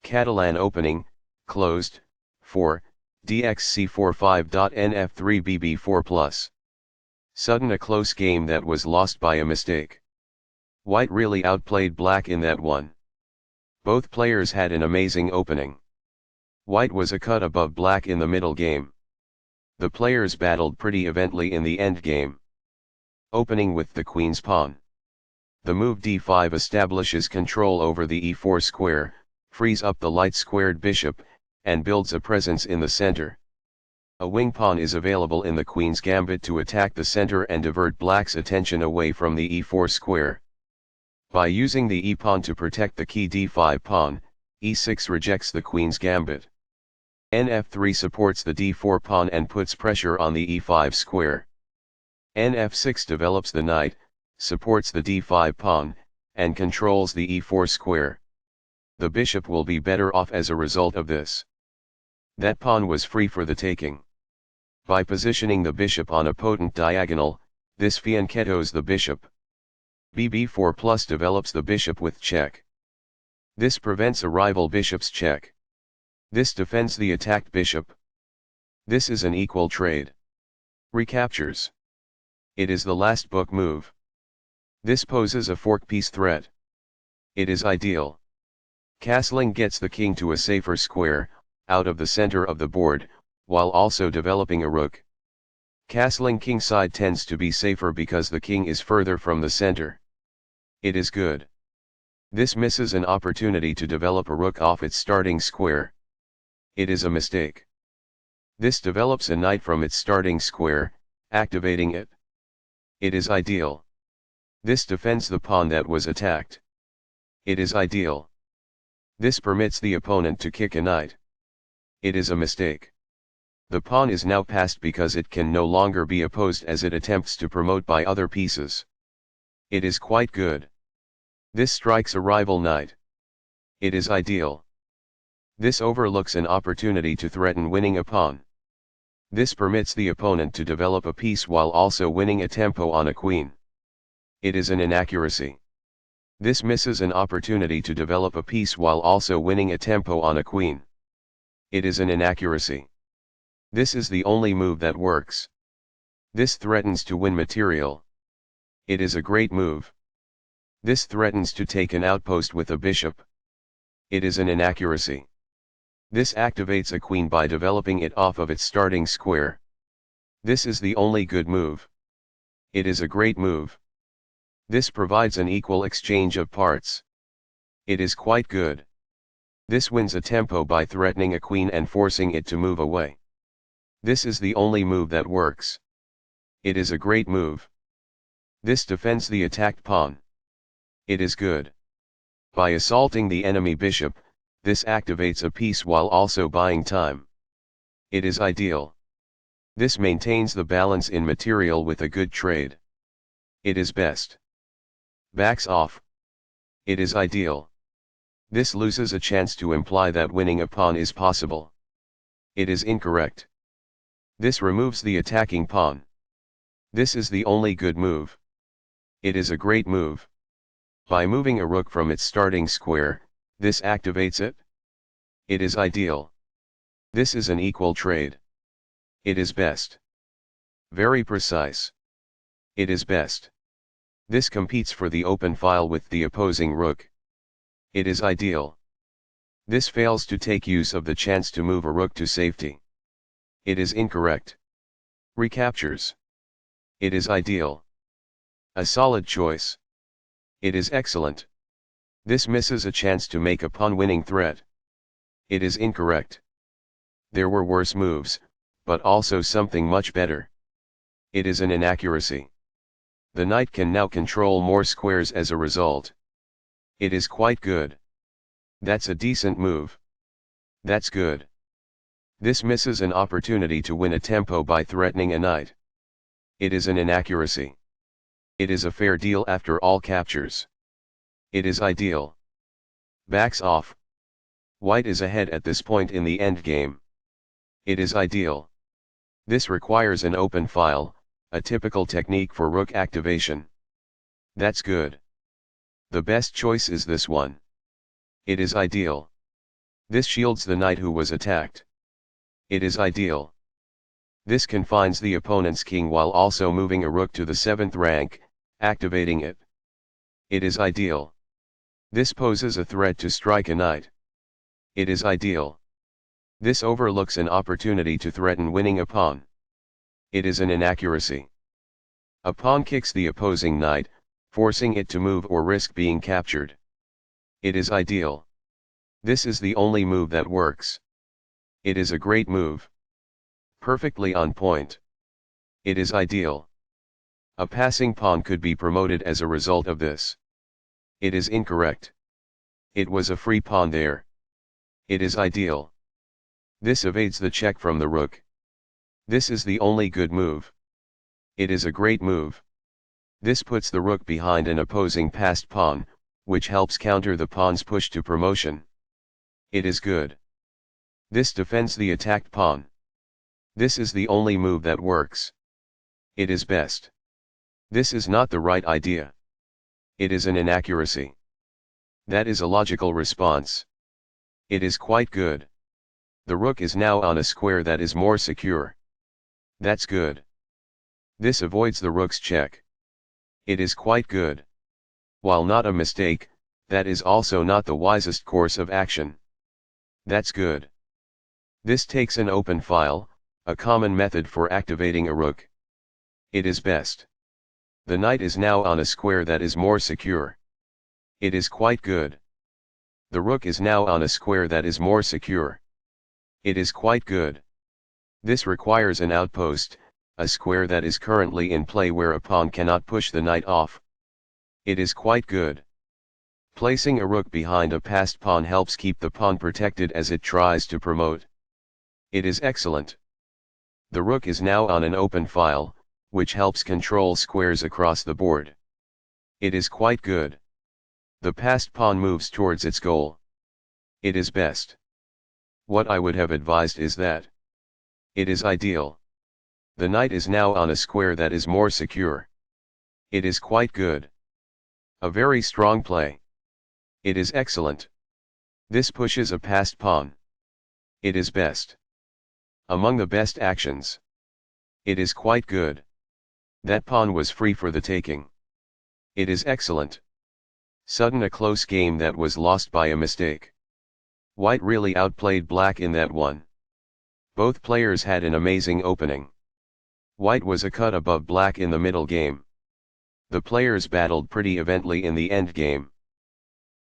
Catalan opening, closed, 4, dxc4 5.Nf3 Bb4 plus. Sudden a close game that was lost by a mistake. White really outplayed black in that one. Both players had an amazing opening. White was a cut above black in the middle game. The players battled pretty evenly in the end game. Opening with the queen's pawn. The move d5 establishes control over the e4 square, frees up the light-squared bishop, and builds a presence in the center. A wing pawn is available in the queen's gambit to attack the center and divert black's attention away from the e4 square. By using the e-pawn to protect the key d5 pawn, e6 rejects the queen's gambit. Nf3 supports the d4 pawn and puts pressure on the e5 square. Nf6 develops the knight, supports the d5 pawn, and controls the e4 square. The bishop will be better off as a result of this. That pawn was free for the taking. By positioning the bishop on a potent diagonal, this fianchettos the bishop. bb4 plus develops the bishop with check. This prevents a rival bishop's check. This defends the attacked bishop. This is an equal trade. Recaptures. It is the last book move. This poses a fork piece threat. It is ideal. Castling gets the king to a safer square, out of the center of the board, while also developing a rook. Castling kingside tends to be safer because the king is further from the center. It is good. This misses an opportunity to develop a rook off its starting square. It is a mistake. This develops a knight from its starting square, activating it. It is ideal. This defends the pawn that was attacked. It is ideal. This permits the opponent to kick a knight. It is a mistake. The pawn is now passed because it can no longer be opposed as it attempts to promote by other pieces. It is quite good. This strikes a rival knight. It is ideal. This overlooks an opportunity to threaten winning a pawn. This permits the opponent to develop a piece while also winning a tempo on a queen. It is an inaccuracy. This misses an opportunity to develop a piece while also winning a tempo on a queen. It is an inaccuracy. This is the only move that works. This threatens to win material. It is a great move. This threatens to take an outpost with a bishop. It is an inaccuracy. This activates a queen by developing it off of its starting square. This is the only good move. It is a great move. This provides an equal exchange of parts. It is quite good. This wins a tempo by threatening a queen and forcing it to move away. This is the only move that works. It is a great move. This defends the attacked pawn. It is good. By assaulting the enemy bishop, this activates a piece while also buying time. It is ideal. This maintains the balance in material with a good trade. It is best. Backs off. It is ideal. This loses a chance to imply that winning a pawn is possible. It is incorrect. This removes the attacking pawn. This is the only good move. It is a great move. By moving a rook from its starting square, this activates it. It is ideal. This is an equal trade. It is best. Very precise. It is best. This competes for the open file with the opposing rook. It is ideal. This fails to take use of the chance to move a rook to safety. It is incorrect. Recaptures. It is ideal. A solid choice. It is excellent. This misses a chance to make a pawn-winning threat. It is incorrect. There were worse moves, but also something much better. It is an inaccuracy. The knight can now control more squares as a result. It is quite good. That's a decent move. That's good. This misses an opportunity to win a tempo by threatening a knight. It is an inaccuracy. It is a fair deal after all captures. It is ideal. Backs off. White is ahead at this point in the endgame. It is ideal. This requires an open file, a typical technique for rook activation. That's good. The best choice is this one. It is ideal. This shields the knight who was attacked. It is ideal. This confines the opponent's king while also moving a rook to the 7th rank, activating it. It is ideal. This poses a threat to strike a knight. It is ideal. This overlooks an opportunity to threaten winning a pawn. It is an inaccuracy. A pawn kicks the opposing knight, forcing it to move or risk being captured. It is ideal. This is the only move that works. It is a great move. Perfectly on point. It is ideal. A passing pawn could be promoted as a result of this. It is incorrect. It was a free pawn there. It is ideal. This evades the check from the rook. This is the only good move. It is a great move. This puts the rook behind an opposing passed pawn, which helps counter the pawn's push to promotion. It is good. This defends the attacked pawn. This is the only move that works. It is best. This is not the right idea. It is an inaccuracy. That is a logical response. It is quite good. The rook is now on a square that is more secure. That's good. This avoids the rook's check. It is quite good. While not a mistake, that is also not the wisest course of action. That's good. This takes an open file, a common method for activating a rook. It is best. The knight is now on a square that is more secure. It is quite good. The rook is now on a square that is more secure. It is quite good. This requires an outpost, a square that is currently in play where a pawn cannot push the knight off. It is quite good. Placing a rook behind a passed pawn helps keep the pawn protected as it tries to promote. It is excellent. The rook is now on an open file, which helps control squares across the board. It is quite good. The passed pawn moves towards its goal. It is best. What I would have advised is that. It is ideal. The knight is now on a square that is more secure. It is quite good. A very strong play. It is excellent. This pushes a passed pawn. It is best. Among the best actions. It is quite good. That pawn was free for the taking. It is excellent. Sudden a close game that was lost by a mistake. White really outplayed black in that one. Both players had an amazing opening. White was a cut above black in the middle game. The players battled pretty evenly in the end game.